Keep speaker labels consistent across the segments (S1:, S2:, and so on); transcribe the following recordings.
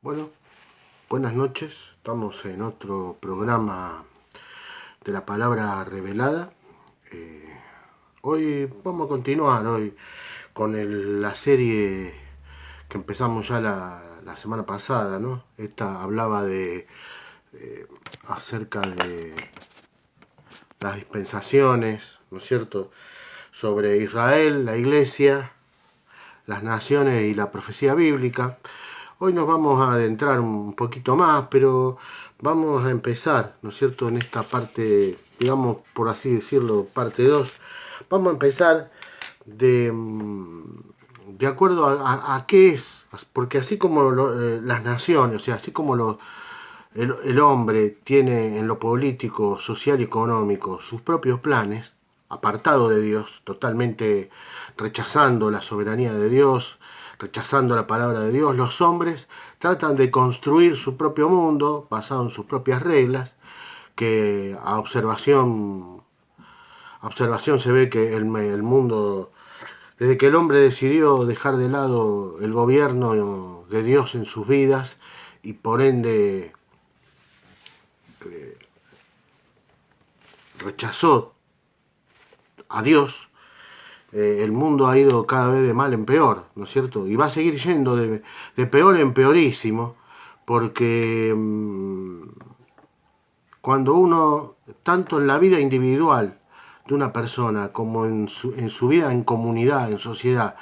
S1: Bueno, buenas noches. Estamos en otro programa de la palabra revelada. Hoy vamos a continuar con la serie que empezamos ya la semana pasada, ¿no? Esta hablaba acerca de las dispensaciones, ¿no es cierto? Sobre Israel, la iglesia, las naciones y la profecía bíblica. Hoy nos vamos a adentrar un poquito más, pero vamos a empezar, ¿no es cierto?, en esta parte, digamos, por así decirlo, parte 2. Vamos a empezar de acuerdo a qué es, porque así como las naciones, o sea, así como el hombre tiene en lo político, social y económico sus propios planes, apartado de Dios, totalmente rechazando la soberanía de Dios, rechazando la palabra de Dios, los hombres tratan de construir su propio mundo basado en sus propias reglas, que a observación se ve que el mundo, desde que el hombre decidió dejar de lado el gobierno de Dios en sus vidas y por ende rechazó a Dios, el mundo ha ido cada vez de mal en peor, ¿no es cierto? Y va a seguir yendo de peor en peorísimo, porque cuando uno, tanto en la vida individual de una persona como en su vida en comunidad, en sociedad,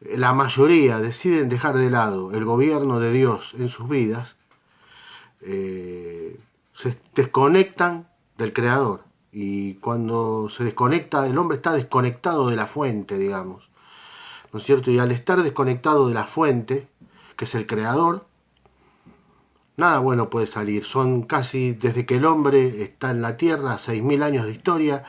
S1: la mayoría deciden dejar de lado el gobierno de Dios en sus vidas, se desconectan del Creador. Y cuando se desconecta, el hombre está desconectado de la fuente, digamos, ¿no es cierto? Y al estar desconectado de la fuente, que es el Creador, nada bueno puede salir. Son casi, desde que el hombre está en la Tierra, 6.000 años de historia,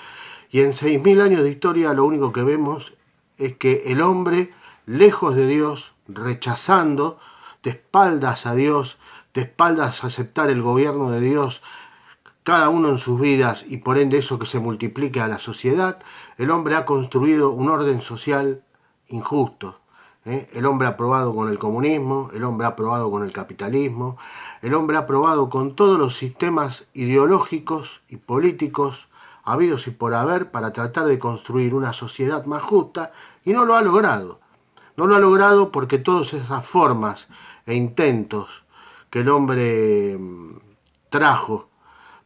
S1: y en 6.000 años de historia lo único que vemos es que el hombre, lejos de Dios, rechazando, de espaldas a Dios, de espaldas a aceptar el gobierno de Dios, cada uno en sus vidas, y por ende eso que se multiplique a la sociedad, el hombre ha construido un orden social injusto. El hombre ha probado con el comunismo, el hombre ha probado con el capitalismo, el hombre ha probado con todos los sistemas ideológicos y políticos habidos y por haber para tratar de construir una sociedad más justa, y no lo ha logrado. No lo ha logrado porque todas esas formas e intentos que el hombre trajo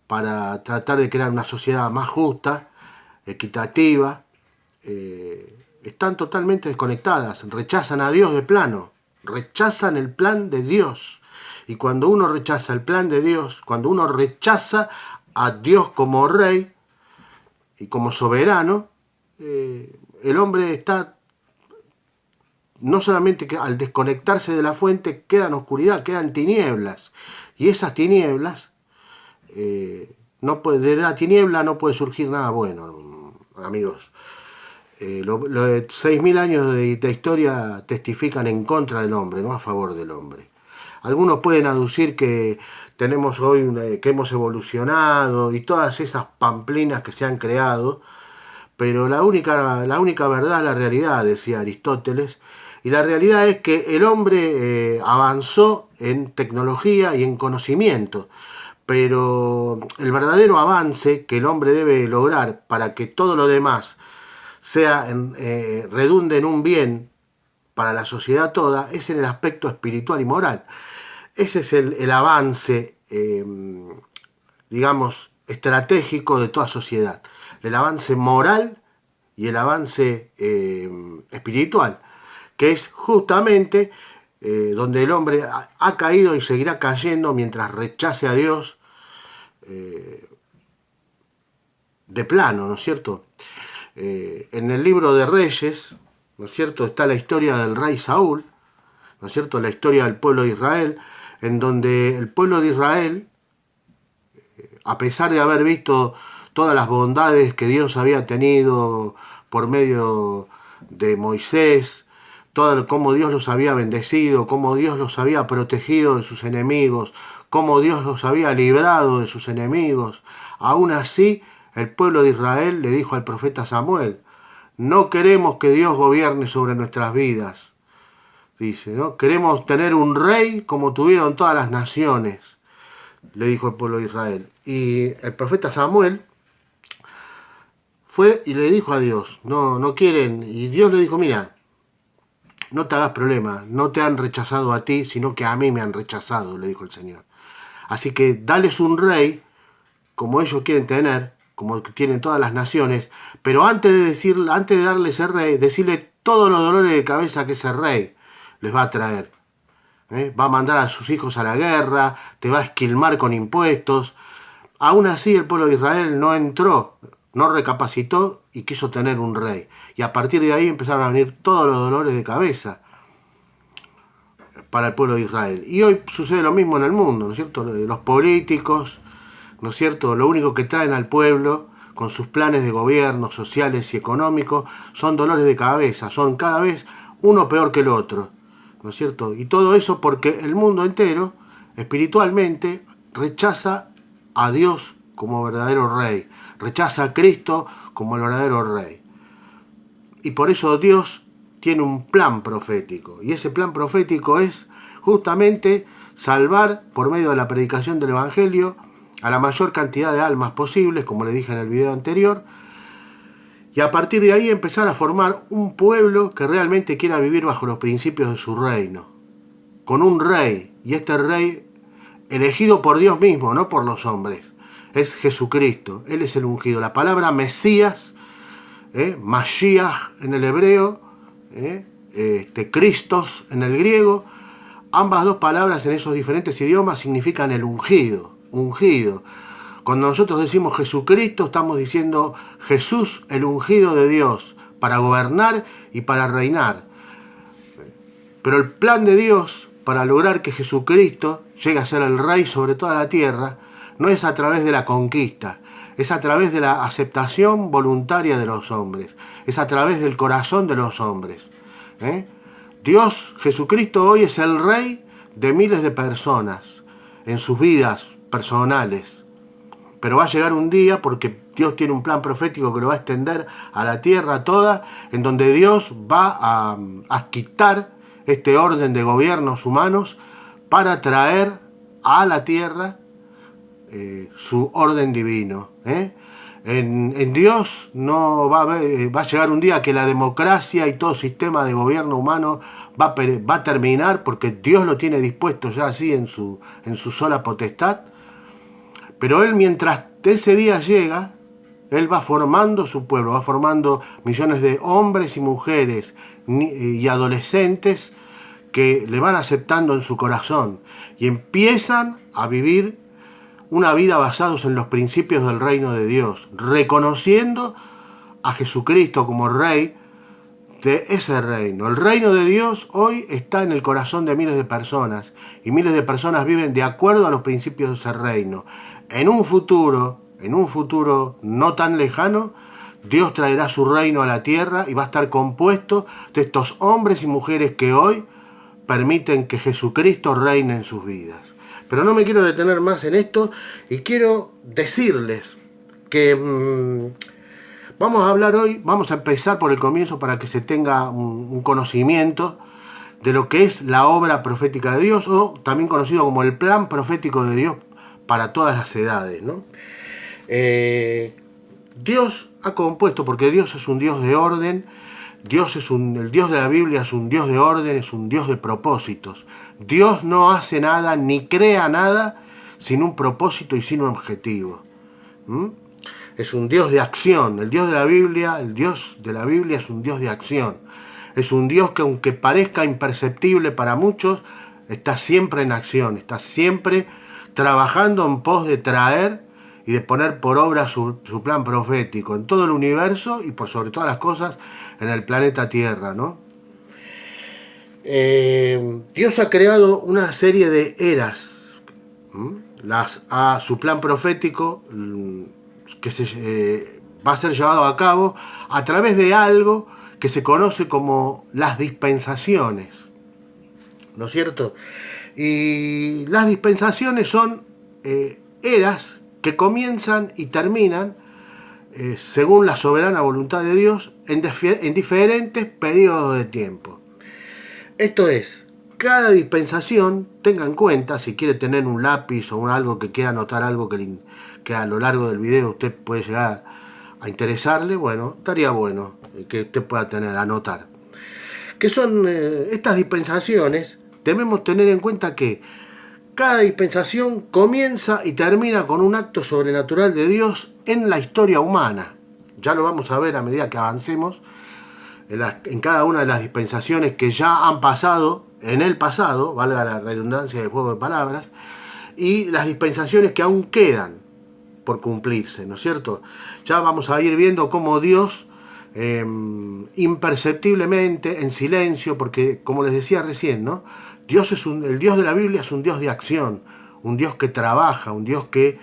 S1: para tratar de crear una sociedad más justa, equitativa, están totalmente desconectadas, rechazan a Dios de plano, rechazan el plan de Dios. Y cuando uno rechaza el plan de Dios, cuando uno rechaza a Dios como rey y como soberano, el hombre está, no solamente que al desconectarse de la fuente queda en oscuridad, quedan tinieblas. Y esas tinieblas, de la tiniebla no puede surgir nada bueno, amigos. 6.000 años de historia testifican en contra del hombre, no a favor del hombre. Algunos pueden aducir que tenemos hoy que hemos evolucionado y todas esas pamplinas que se han creado, pero la única verdad es la realidad, decía Aristóteles, y la realidad es que el hombre avanzó en tecnología y en conocimiento, pero el verdadero avance que el hombre debe lograr para que todo lo demás redunde en un bien para la sociedad toda, es en el aspecto espiritual y moral. Ese es el avance, digamos, estratégico de toda sociedad. El avance moral y el avance espiritual, que es justamente donde el hombre ha caído y seguirá cayendo mientras rechace a Dios de plano, ¿no es cierto? En el libro de Reyes, ¿no es cierto?, está la historia del rey Saúl, ¿no es cierto?, la historia del pueblo de Israel, en donde el pueblo de Israel, a pesar de haber visto todas las bondades que Dios había tenido por medio de Moisés, todo cómo Dios los había bendecido, cómo Dios los había protegido de sus enemigos, cómo Dios los había librado de sus enemigos, aún así el pueblo de Israel le dijo al profeta Samuel: no queremos que Dios gobierne sobre nuestras vidas. dice, ¿no? Queremos tener un rey como tuvieron todas las naciones, le dijo el pueblo de Israel. Y el profeta Samuel fue y le dijo a Dios, no quieren. Y Dios le dijo, mira, no te hagas problema, no te han rechazado a ti, sino que a mí me han rechazado, le dijo el Señor. Así que dales un rey como ellos quieren tener, como tienen todas las naciones, pero antes de darle ese rey, decirle todos los dolores de cabeza que ese rey les va a traer. Va a mandar a sus hijos a la guerra, te va a esquilmar con impuestos. Aún así el pueblo de Israel no entró, no recapacitó y quiso tener un rey. Y a partir de ahí empezaron a venir todos los dolores de cabeza para el pueblo de Israel. Y hoy sucede lo mismo en el mundo, ¿no es cierto? Los políticos, ¿no es cierto? Lo único que traen al pueblo con sus planes de gobierno, sociales y económicos, son dolores de cabeza, son cada vez uno peor que el otro, ¿no es cierto? Y todo eso porque el mundo entero, espiritualmente, rechaza a Dios como verdadero rey, rechaza a Cristo como el verdadero rey. Y por eso Dios tiene un plan profético, y ese plan profético es justamente salvar por medio de la predicación del Evangelio a la mayor cantidad de almas posibles, como le dije en el video anterior, y a partir de ahí empezar a formar un pueblo que realmente quiera vivir bajo los principios de su reino, con un rey, y este rey elegido por Dios mismo, no por los hombres, es Jesucristo, Él es el ungido. La palabra Mesías, Mashiach en el hebreo, Christos en el griego, ambas dos palabras en esos diferentes idiomas significan el ungido, ungido. Cuando nosotros decimos Jesucristo, estamos diciendo Jesús, el ungido de Dios, para gobernar y para reinar. Pero el plan de Dios para lograr que Jesucristo llegue a ser el rey sobre toda la tierra no es a través de la conquista, es a través de la aceptación voluntaria de los hombres, es a través del corazón de los hombres. Dios, Jesucristo, hoy es el rey de miles de personas en sus vidas personales. Pero va a llegar un día, porque Dios tiene un plan profético que lo va a extender a la tierra toda, en donde Dios va a quitar este orden de gobiernos humanos para traer a la tierra su orden divino. En Dios no va a llegar un día que la democracia y todo sistema de gobierno humano va a terminar, porque Dios lo tiene dispuesto ya así en su sola potestad. Pero Él, mientras ese día llega, Él va formando su pueblo, va formando millones de hombres y mujeres y adolescentes que le van aceptando en su corazón y empiezan a vivir una vida basados en los principios del reino de Dios, reconociendo a Jesucristo como Rey de ese reino. El reino de Dios hoy está en el corazón de miles de personas, y miles de personas viven de acuerdo a los principios de ese reino. En un futuro no tan lejano, Dios traerá su reino a la tierra y va a estar compuesto de estos hombres y mujeres que hoy permiten que Jesucristo reine en sus vidas. Pero no me quiero detener más en esto y quiero decirles que vamos a hablar hoy, vamos a empezar por el comienzo para que se tenga un conocimiento de lo que es la obra profética de Dios, o también conocido como el plan profético de Dios para todas las edades, ¿no? Dios ha compuesto, porque Dios es un Dios de orden, el Dios de la Biblia es un Dios de orden, es un Dios de propósitos. Dios no hace nada ni crea nada sin un propósito y sin un objetivo. Es un Dios de acción. El Dios de la Biblia es un Dios de acción. Es un Dios que, aunque parezca imperceptible para muchos, está siempre en acción, está siempre trabajando en pos de traer y de poner por obra su plan profético en todo el universo y por sobre todas las cosas en el planeta Tierra, ¿no? Dios ha creado una serie de eras, su plan profético que va a ser llevado a cabo a través de algo que se conoce como las dispensaciones, ¿no es cierto? Y las dispensaciones son eras que comienzan y terminan según la soberana voluntad de Dios en diferentes periodos de tiempo. Esto es, cada dispensación, tenga en cuenta, si quiere tener un lápiz o algo que quiera anotar algo que a lo largo del video usted puede llegar a interesarle, bueno, estaría bueno que usted pueda anotar. Que son estas dispensaciones, debemos tener en cuenta que cada dispensación comienza y termina con un acto sobrenatural de Dios en la historia humana. Ya lo vamos a ver a medida que avancemos en cada una de las dispensaciones que ya han pasado en el pasado, valga la redundancia del juego de palabras, y las dispensaciones que aún quedan por cumplirse, ¿no es cierto? Ya vamos a ir viendo cómo Dios, imperceptiblemente, en silencio, porque como les decía recién, ¿no? El Dios de la Biblia es un Dios de acción, un Dios que trabaja, un Dios que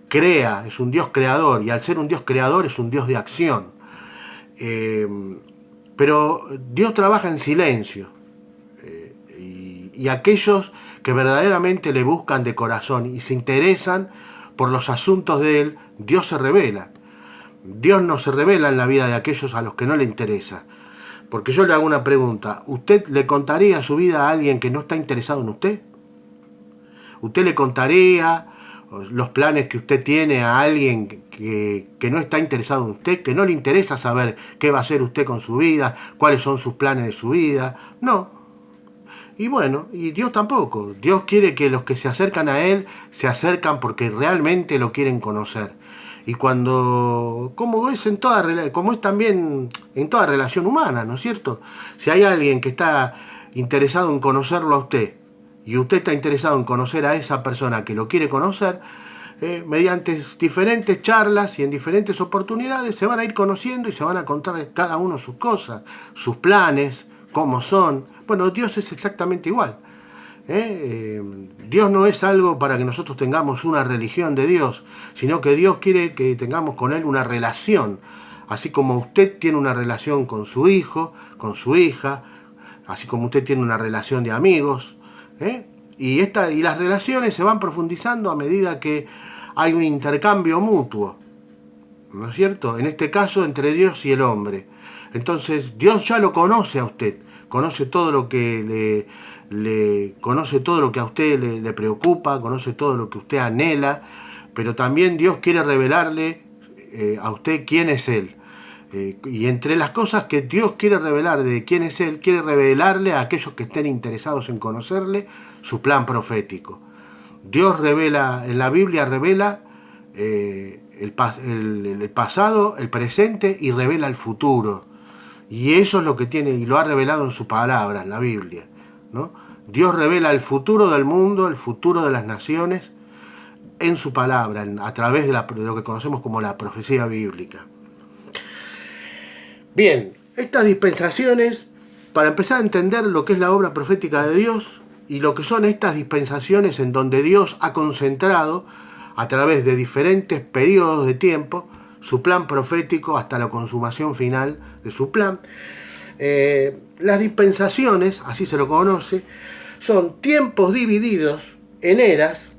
S1: crea, es un Dios creador, y al ser un Dios creador es un Dios de acción. Pero Dios trabaja en silencio, y aquellos que verdaderamente le buscan de corazón y se interesan por los asuntos de Él, Dios se revela. Dios no se revela en la vida de aquellos a los que no le interesa. Porque yo le hago una pregunta, ¿usted le contaría su vida a alguien que no está interesado en usted? ¿Usted le contaría los planes que usted tiene a alguien que no está interesado en usted, que no le interesa saber qué va a hacer usted con su vida, cuáles son sus planes de su vida? No. Y bueno, y Dios tampoco. Dios quiere que los que se acercan a Él se acercan porque realmente lo quieren conocer. Y como es también en toda relación humana, ¿no es cierto? Si hay alguien que está interesado en conocerlo a usted, y usted está interesado en conocer a esa persona que lo quiere conocer, mediante diferentes charlas y en diferentes oportunidades se van a ir conociendo y se van a contar cada uno sus cosas, sus planes, cómo son. Bueno, Dios es exactamente igual. Dios no es algo para que nosotros tengamos una religión de Dios, sino que Dios quiere que tengamos con Él una relación, así como usted tiene una relación con su hijo, con su hija, así como usted tiene una relación de amigos, y las relaciones se van profundizando a medida que hay un intercambio mutuo, ¿no es cierto? En este caso entre Dios y el hombre. Entonces Dios ya lo conoce a usted, conoce todo lo que conoce todo lo que a usted le preocupa, conoce todo lo que usted anhela, pero también Dios quiere revelarle a usted quién es Él. Y entre las cosas que Dios quiere revelar de quién es Él, quiere revelarle a aquellos que estén interesados en conocerle su plan profético. Dios revela, en la Biblia revela el pasado, el presente y revela el futuro. Y eso es lo que tiene, y lo ha revelado en su palabra, en la Biblia, ¿no? Dios revela el futuro del mundo, el futuro de las naciones, en su palabra, a través de lo que conocemos como la profecía bíblica. Bien, estas dispensaciones, para empezar a entender lo que es la obra profética de Dios y lo que son estas dispensaciones en donde Dios ha concentrado a través de diferentes periodos de tiempo su plan profético hasta la consumación final de su plan. Las dispensaciones, así se lo conoce, son tiempos divididos en eras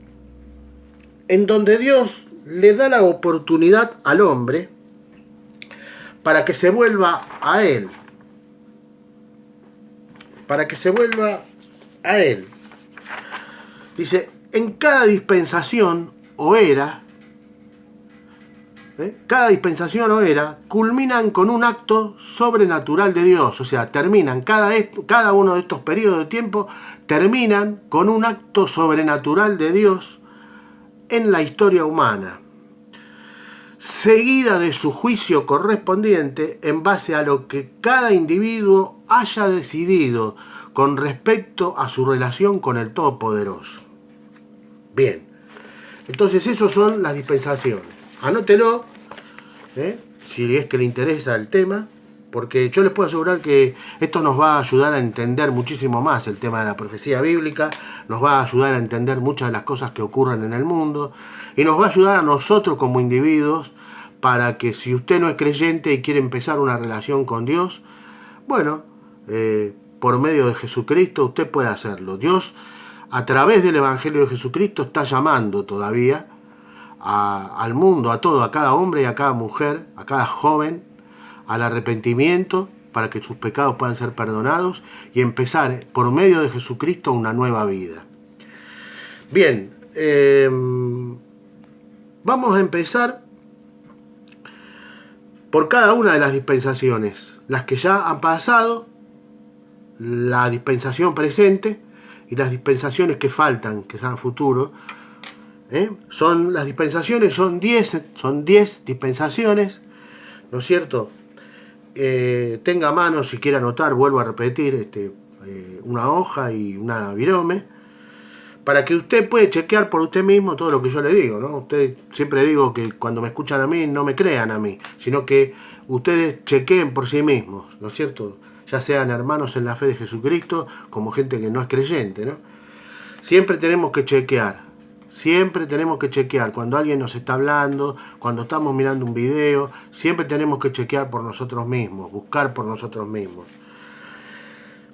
S1: en donde Dios le da la oportunidad al hombre para que se vuelva a Él. Para que se vuelva a Él. Dice, en cada dispensación o era, cada dispensación o era, culminan con un acto sobrenatural de Dios. O sea, terminan, cada uno de estos periodos de tiempo, terminan con un acto sobrenatural de Dios en la historia humana, seguida de su juicio correspondiente en base a lo que cada individuo haya decidido con respecto a su relación con el Todopoderoso. Bien, entonces esas son las dispensaciones. Anótelo, si es que le interesa el tema, porque yo les puedo asegurar que esto nos va a ayudar a entender muchísimo más el tema de la profecía bíblica, nos va a ayudar a entender muchas de las cosas que ocurren en el mundo, y nos va a ayudar a nosotros como individuos para que si usted no es creyente y quiere empezar una relación con Dios, bueno, por medio de Jesucristo usted puede hacerlo. Dios, a través del Evangelio de Jesucristo, está llamando todavía al mundo, a todo, a cada hombre y a cada mujer, a cada joven, al arrepentimiento, para que sus pecados puedan ser perdonados y empezar por medio de Jesucristo una nueva vida. Bien, vamos a empezar por cada una de las dispensaciones, las que ya han pasado, la dispensación presente y las dispensaciones que faltan, que son a futuro. Son las dispensaciones, son 10 dispensaciones, ¿no es cierto? Tenga a mano, si quiere anotar, vuelvo a repetir, una hoja y una virome, para que usted pueda chequear por usted mismo todo lo que yo le digo, ¿no? Usted, siempre digo que cuando me escuchan a mí, no me crean a mí, sino que ustedes chequeen por sí mismos, ¿no es cierto? Ya sean hermanos en la fe de Jesucristo, como gente que no es creyente, ¿no? Siempre tenemos que chequear. Siempre tenemos que chequear cuando alguien nos está hablando, cuando estamos mirando un video, siempre tenemos que chequear por nosotros mismos, buscar por nosotros mismos.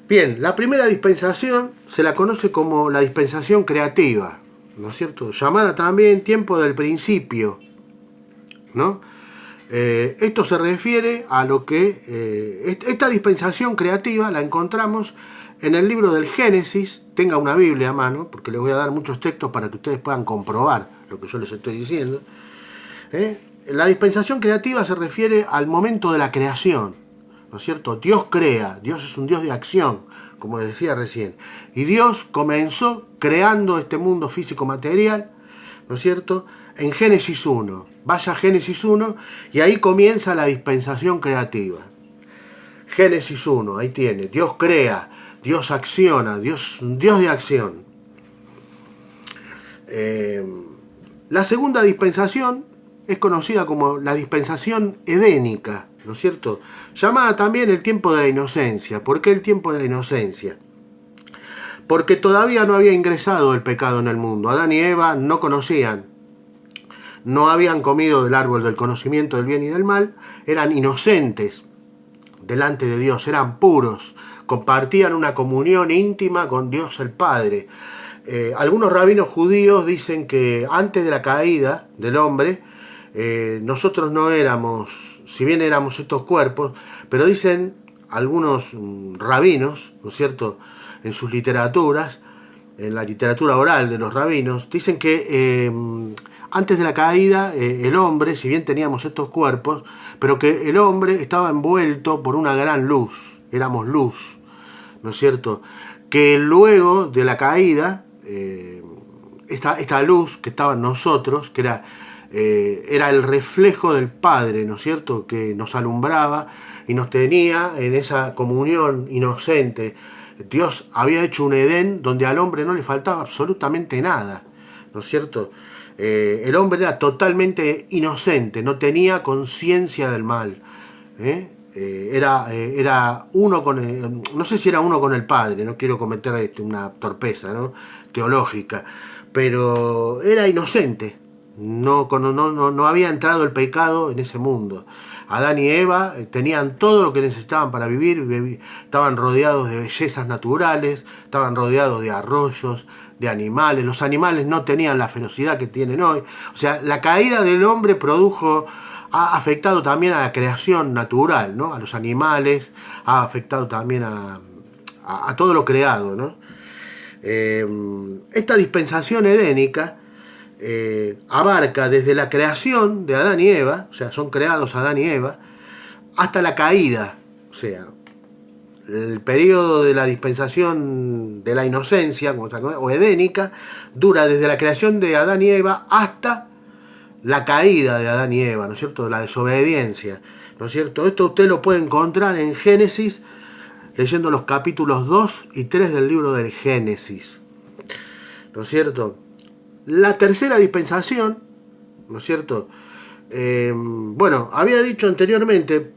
S1: Bien, la primera dispensación se la conoce como la dispensación creativa, ¿no es cierto? Llamada también tiempo del principio, ¿no? Esto se refiere a lo que... esta dispensación creativa la encontramos en el libro del Génesis. Tenga una Biblia a mano, porque les voy a dar muchos textos para que ustedes puedan comprobar lo que yo les estoy diciendo. La dispensación creativa se refiere al momento de la creación, ¿no es cierto? Dios crea, Dios es un Dios de acción, como les decía recién. Y Dios comenzó creando este mundo físico material, ¿no es cierto?, en Génesis 1. Vaya a Génesis 1 y ahí comienza la dispensación creativa. Génesis 1, ahí tiene, Dios crea, Dios acciona, Dios de acción. La segunda dispensación es conocida como la dispensación edénica, ¿no es cierto? Llamada también el tiempo de la inocencia. ¿Por qué el tiempo de la inocencia? Porque todavía no había ingresado el pecado en el mundo. Adán y Eva no conocían, no habían comido del árbol del conocimiento del bien y del mal, eran inocentes delante de Dios, eran puros, compartían una comunión íntima con Dios el Padre. Algunos rabinos judíos dicen que antes de la caída del hombre, nosotros no éramos, si bien éramos estos cuerpos, pero dicen algunos rabinos, ¿no es cierto?, en sus literaturas, en la literatura oral de los rabinos, dicen que antes de la caída el hombre, si bien teníamos estos cuerpos, pero que el hombre estaba envuelto por una gran luz, éramos luz, ¿no es cierto?, que luego de la caída, esta luz que estaba en nosotros, que era el reflejo del Padre, ¿no es cierto?, que nos alumbraba y nos tenía en esa comunión inocente. Dios había hecho un Edén donde al hombre no le faltaba absolutamente nada, ¿no es cierto? El hombre era totalmente inocente, no tenía conciencia del mal. Era uno con el, no sé si era uno con el Padre, no quiero cometer una torpeza, ¿no?, teológica, pero era inocente. No había entrado el pecado en ese mundo. Adán y Eva tenían todo lo que necesitaban para vivir, estaban rodeados de bellezas naturales, estaban rodeados de arroyos, de animales. Los animales no tenían la ferocidad que tienen hoy. O sea, la caída del hombre ha afectado también a la creación natural, ¿no?, a los animales, ha afectado también a todo lo creado, ¿no? Esta dispensación edénica abarca desde la creación de Adán y Eva, o sea, son creados Adán y Eva, hasta la caída. O sea, el periodo de la dispensación de la inocencia, o edénica, dura desde la creación de Adán y Eva hasta la caída de Adán y Eva, ¿no es cierto?, la desobediencia, ¿no es cierto? Esto usted lo puede encontrar en Génesis, leyendo los capítulos 2 y 3 del libro del Génesis, ¿no es cierto? La tercera dispensación, ¿no es cierto? Bueno, había dicho anteriormente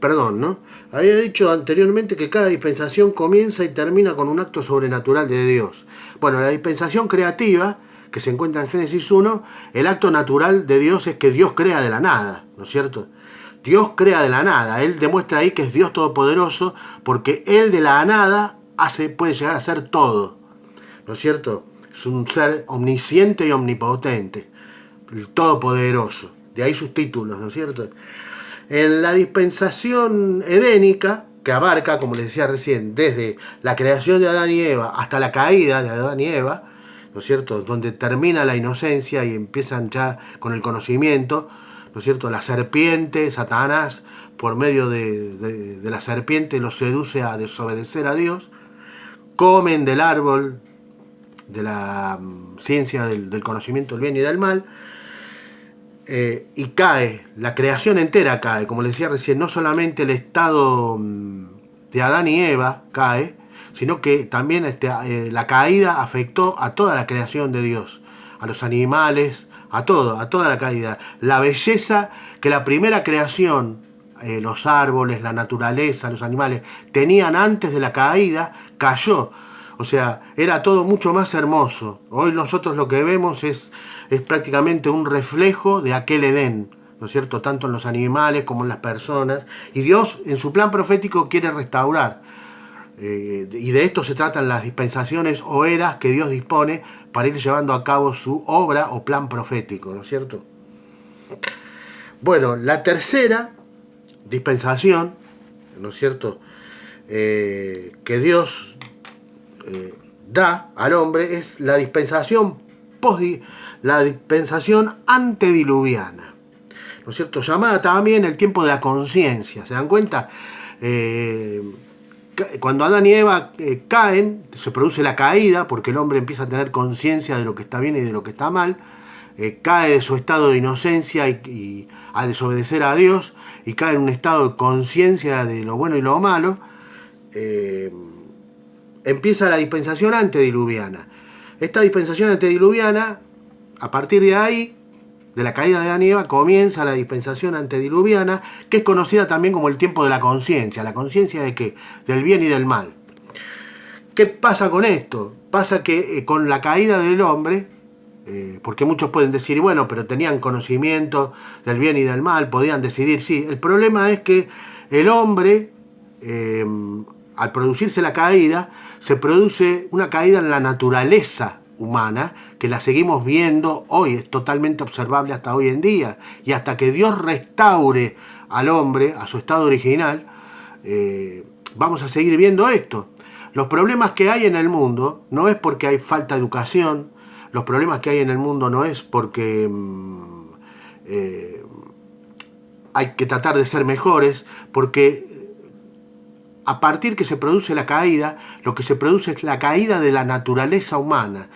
S1: que cada dispensación comienza y termina con un acto sobrenatural de Dios. Bueno, la dispensación creativa, que se encuentra en Génesis 1, el acto natural de Dios es que Dios crea de la nada, ¿no es cierto? Dios crea de la nada. Él demuestra ahí que es Dios todopoderoso, porque Él de la nada puede llegar a ser todo, ¿no es cierto? Es un ser omnisciente y omnipotente, el todopoderoso. De ahí sus títulos, ¿no es cierto? En la dispensación edénica, que abarca, como les decía recién, desde la creación de Adán y Eva hasta la caída de Adán y Eva, ¿no es cierto?, donde termina la inocencia y empiezan ya con el conocimiento, ¿no es cierto?, la serpiente, Satanás, por medio de la serpiente los seduce a desobedecer a Dios, comen del árbol de la ciencia del conocimiento del bien y del mal, y cae, la creación entera cae, como les decía recién, no solamente el estado de Adán y Eva cae, sino que también la caída afectó a toda la creación de Dios, a los animales, a toda la caída. La belleza que la primera creación, los árboles, la naturaleza, los animales, tenían antes de la caída, cayó. O sea, era todo mucho más hermoso. Hoy nosotros lo que vemos es prácticamente un reflejo de aquel Edén, ¿no es cierto?, tanto en los animales como en las personas. Y Dios, en su plan profético, quiere restaurar. Y de esto se tratan las dispensaciones o eras que Dios dispone para ir llevando a cabo su obra o plan profético, ¿no es cierto? Bueno, la tercera dispensación, ¿no es cierto?, que Dios da al hombre es la dispensación antediluviana, ¿no es cierto?, llamada también el tiempo de la conciencia. ¿Se dan cuenta? Cuando Adán y Eva caen, se produce la caída, porque el hombre empieza a tener conciencia de lo que está bien y de lo que está mal, cae de su estado de inocencia y a desobedecer a Dios, y cae en un estado de conciencia de lo bueno y lo malo. Empieza la dispensación antediluviana. Esta dispensación antediluviana, a partir de ahí, de la caída de Adán y Eva, comienza la dispensación antediluviana, que es conocida también como el tiempo de la conciencia. ¿La conciencia de qué? Del bien y del mal. ¿Qué pasa con esto? Pasa que con la caída del hombre, porque muchos pueden decir, bueno, pero tenían conocimiento del bien y del mal, podían decidir, sí. El problema es que el hombre, al producirse la caída, se produce una caída en la naturaleza humana, que la seguimos viendo hoy, es totalmente observable hasta hoy en día, y hasta que Dios restaure al hombre a su estado original, vamos a seguir viendo esto. Los problemas que hay en el mundo no es porque hay falta de educación, los problemas que hay en el mundo no es porque hay que tratar de ser mejores, porque a partir que se produce la caída, lo que se produce es la caída de la naturaleza humana.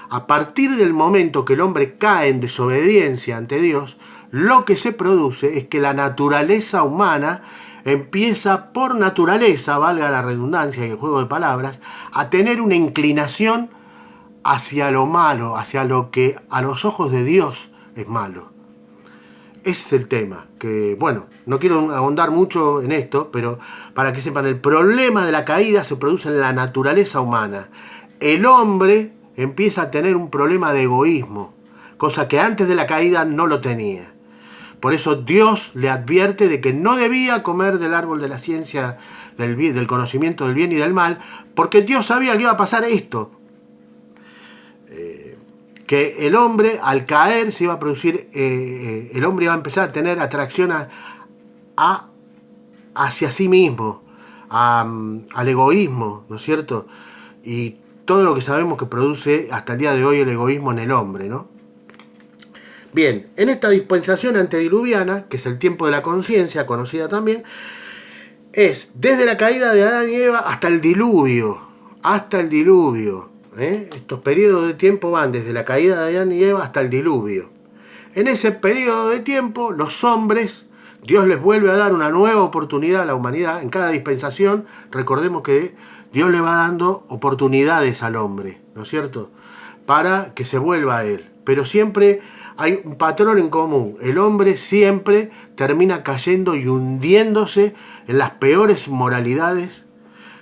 S1: A partir del momento que el hombre cae en desobediencia ante Dios, lo que se produce es que la naturaleza humana empieza por naturaleza, valga la redundancia y el juego de palabras, a tener una inclinación hacia lo malo, hacia lo que a los ojos de Dios es malo. Ese es el tema, que bueno, no quiero ahondar mucho en esto, pero para que sepan, el problema de la caída se produce en la naturaleza humana. El hombre empieza a tener un problema de egoísmo, cosa que antes de la caída no lo tenía. Por eso Dios le advierte de que no debía comer del árbol de la ciencia del conocimiento del bien y del mal, porque Dios sabía que iba a pasar esto. Que el hombre, al caer, se iba a producir, el hombre iba a empezar a tener atracción hacia sí mismo, al egoísmo, ¿no es cierto? Y todo lo que sabemos que produce hasta el día de hoy el egoísmo en el hombre, ¿no? Bien, en esta dispensación antediluviana, que es el tiempo de la conciencia, conocida también, es desde la caída de Adán y Eva hasta el diluvio, Estos periodos de tiempo van desde la caída de Adán y Eva hasta el diluvio. En ese periodo de tiempo, los hombres, Dios les vuelve a dar una nueva oportunidad a la humanidad. En cada dispensación, recordemos que Dios le va dando oportunidades al hombre, ¿no es cierto?, para que se vuelva a Él. Pero siempre hay un patrón en común. El hombre siempre termina cayendo y hundiéndose en las peores inmoralidades,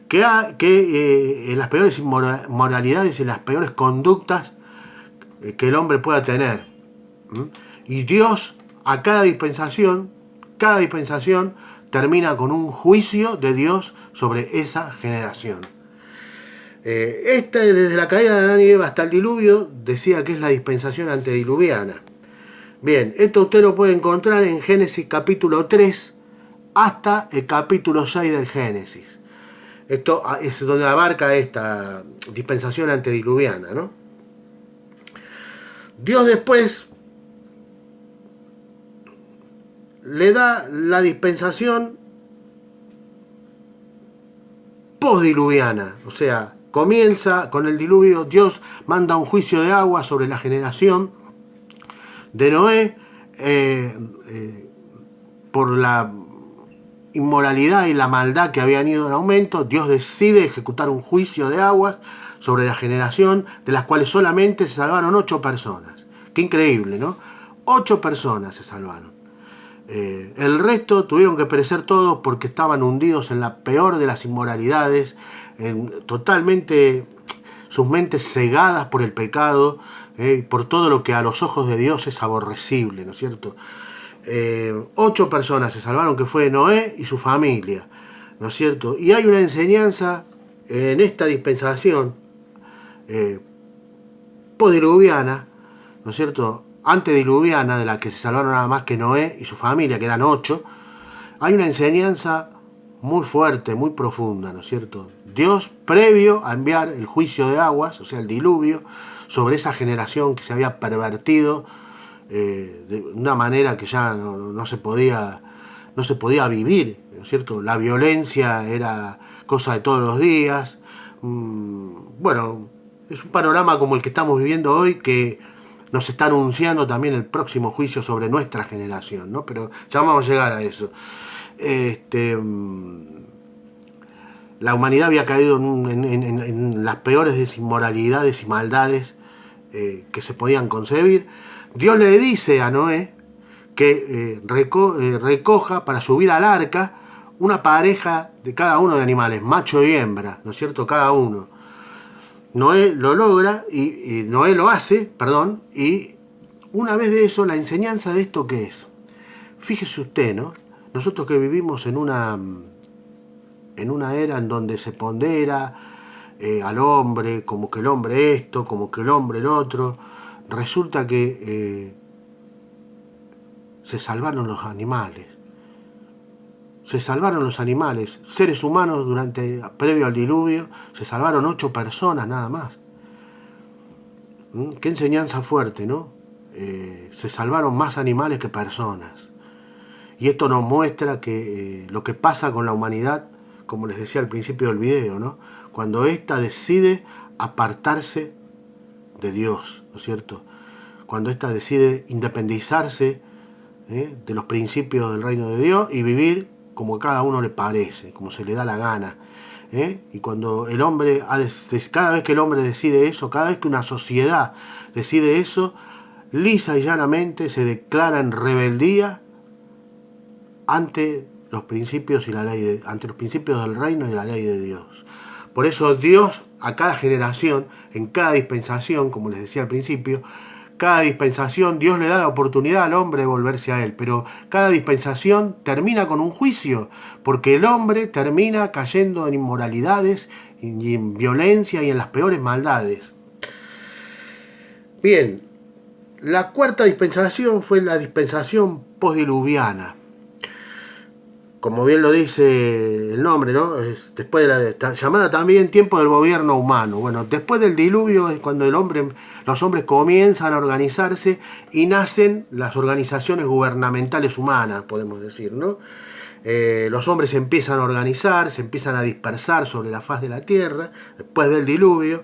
S1: en las peores inmoralidades y las peores conductas que el hombre pueda tener. Y Dios, a cada dispensación termina con un juicio de Dios sobre esa generación. Desde la caída de Adán y Eva hasta el diluvio, decía que es la dispensación antediluviana. Bien, esto usted lo puede encontrar en Génesis capítulo 3, hasta el capítulo 6 del Génesis. Esto es donde abarca esta dispensación antediluviana, ¿no? Dios después le da la dispensación postdiluviana, o sea, comienza con el diluvio. Dios manda un juicio de agua sobre la generación de Noé por la inmoralidad y la maldad que habían ido en aumento. Dios decide ejecutar un juicio de aguas sobre la generación, de las cuales solamente se salvaron 8 personas. Qué increíble, ¿no? 8 personas se salvaron. El resto tuvieron que perecer todos porque estaban hundidos en la peor de las inmoralidades, totalmente sus mentes cegadas por el pecado, por todo lo que a los ojos de Dios es aborrecible, ¿no es cierto? 8 personas se salvaron, que fue Noé y su familia, ¿no es cierto? Y hay una enseñanza en esta dispensación postdiluviana, ¿no es cierto?, antediluviana, de la que se salvaron nada más que Noé y su familia, que eran 8, hay una enseñanza muy fuerte, muy profunda, ¿no es cierto? Dios, previo a enviar el juicio de aguas, o sea, el diluvio, sobre esa generación que se había pervertido de una manera que ya no se podía vivir, ¿no es cierto? La violencia era cosa de todos los días. Bueno, es un panorama como el que estamos viviendo hoy, que nos está anunciando también el próximo juicio sobre nuestra generación, ¿no? Pero ya vamos a llegar a eso. La humanidad había caído en las peores inmoralidades y maldades que se podían concebir. Dios le dice a Noé que recoja para subir al arca una pareja de cada uno de animales, macho y hembra, ¿no es cierto? Cada uno. Noé lo logra, y Noé lo hace, perdón, y una vez de eso, la enseñanza de esto, ¿qué es? Fíjese usted, ¿no? Nosotros que vivimos en una era en donde se pondera al hombre, como que el hombre esto, como que el hombre el otro, resulta que se salvaron los animales. Se salvaron los animales, seres humanos previo al diluvio, se salvaron 8 personas nada más. Qué enseñanza fuerte, ¿no? Se salvaron más animales que personas. Y esto nos muestra que lo que pasa con la humanidad, como les decía al principio del video, ¿no? Cuando ésta decide apartarse de Dios, ¿no es cierto? Cuando ésta decide independizarse de los principios del reino de Dios y vivir como a cada uno le parece, como se le da la gana. Y cuando el hombre, cada vez que el hombre decide eso, cada vez que una sociedad decide eso, lisa y llanamente se declara en rebeldía ante los principios y la ley ante los principios del reino y la ley de Dios. Por eso Dios a cada generación, en cada dispensación, como les decía al principio, cada dispensación Dios le da la oportunidad al hombre de volverse a Él, pero cada dispensación termina con un juicio, porque el hombre termina cayendo en inmoralidades y en violencia y en las peores maldades. Bien, la cuarta dispensación fue la dispensación postdiluviana. Como bien lo dice el nombre, ¿no? Es después de llamada también tiempo del gobierno humano. Bueno, después del diluvio es cuando los hombres comienzan a organizarse y nacen las organizaciones gubernamentales humanas, podemos decir, ¿no? Los hombres se empiezan a organizar, se empiezan a dispersar sobre la faz de la tierra, después del diluvio.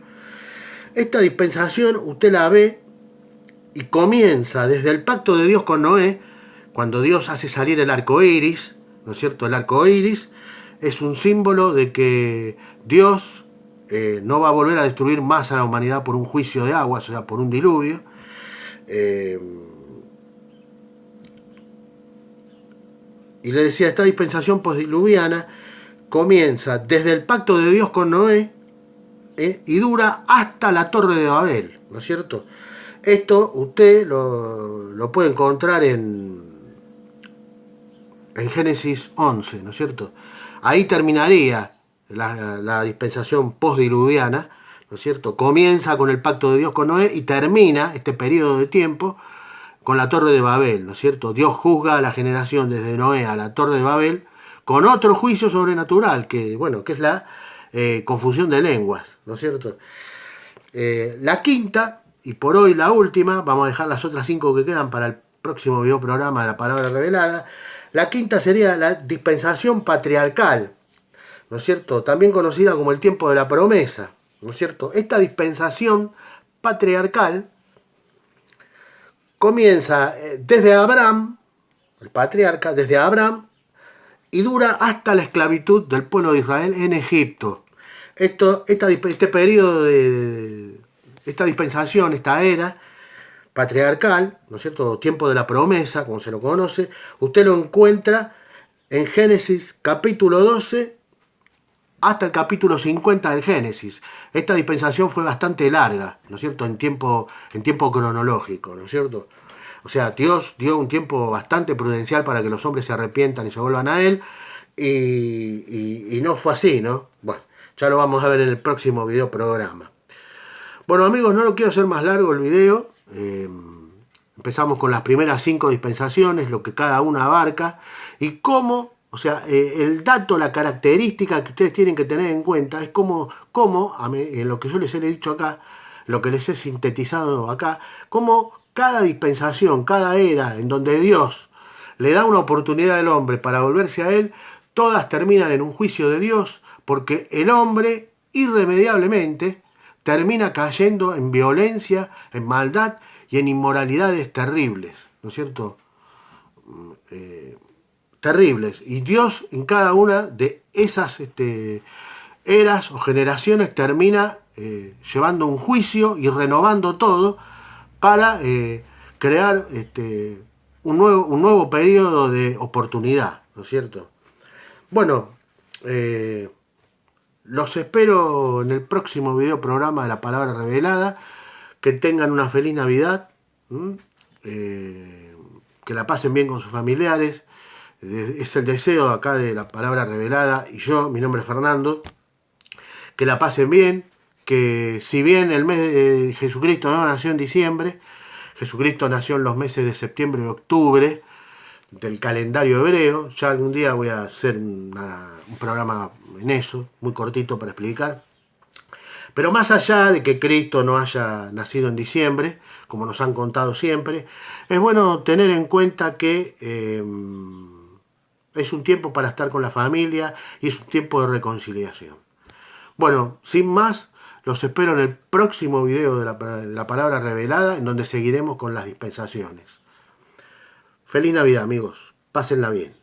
S1: Esta dispensación usted la ve y comienza desde el pacto de Dios con Noé, cuando Dios hace salir el arco iris, ¿no es cierto? El arco iris es un símbolo de que Dios no va a volver a destruir más a la humanidad por un juicio de aguas, o sea, por un diluvio. Y le decía, esta dispensación postdiluviana comienza desde el pacto de Dios con Noé y dura hasta la Torre de Babel, ¿no es cierto? Esto usted lo puede encontrar en Génesis 11, ¿no es cierto? Ahí terminaría la dispensación postdiluviana, ¿no es cierto? Comienza con el pacto de Dios con Noé y termina este periodo de tiempo con la Torre de Babel, ¿no es cierto? Dios juzga a la generación desde Noé a la Torre de Babel con otro juicio sobrenatural, que, bueno, que es la confusión de lenguas, ¿no es cierto? La quinta, y por hoy la última, vamos a dejar las otras 5 que quedan para el próximo video programa de la palabra revelada. La quinta sería la dispensación patriarcal, ¿no es cierto? También conocida como el tiempo de la promesa, ¿no es cierto? Esta dispensación patriarcal comienza desde Abraham, el patriarca, desde Abraham, y dura hasta la esclavitud del pueblo de Israel en Egipto. Este periodo esta dispensación, esta era patriarcal, ¿no es cierto? Tiempo de la promesa, como se lo conoce, usted lo encuentra en Génesis capítulo 12 hasta el capítulo 50 del Génesis. Esta dispensación fue bastante larga, ¿no es cierto? En tiempo cronológico, ¿no es cierto? O sea, Dios dio un tiempo bastante prudencial para que los hombres se arrepientan y se vuelvan a Él, y no fue así, ¿no? Bueno, ya lo vamos a ver en el próximo video programa. Bueno, amigos, no lo quiero hacer más largo el video. Empezamos con las primeras 5 dispensaciones, lo que cada una abarca, y cómo, o sea, el dato, la característica que ustedes tienen que tener en cuenta es cómo en lo que yo les he dicho acá, lo que les he sintetizado acá, cómo cada dispensación, cada era en donde Dios le da una oportunidad al hombre para volverse a Él, todas terminan en un juicio de Dios, porque el hombre irremediablemente termina cayendo en violencia, en maldad y en inmoralidades terribles, ¿no es cierto? Terribles. Y Dios en cada una de esas eras o generaciones termina llevando un juicio y renovando todo para crear un nuevo periodo de oportunidad, ¿no es cierto? Bueno, los espero en el próximo video programa de la palabra revelada. Que tengan una feliz Navidad, que la pasen bien con sus familiares. Es el deseo acá de la palabra revelada, y yo, mi nombre es Fernando, que la pasen bien, que si bien el mes de Jesucristo no nació en diciembre, Jesucristo nació en los meses de septiembre y octubre del calendario hebreo. Ya algún día voy a hacer un programa en eso, muy cortito para explicar. Pero más allá de que Cristo no haya nacido en diciembre, como nos han contado siempre, es bueno tener en cuenta que es un tiempo para estar con la familia y es un tiempo de reconciliación. Bueno, sin más, los espero en el próximo video de la palabra revelada, en donde seguiremos con las dispensaciones. Feliz Navidad, amigos. Pásenla bien.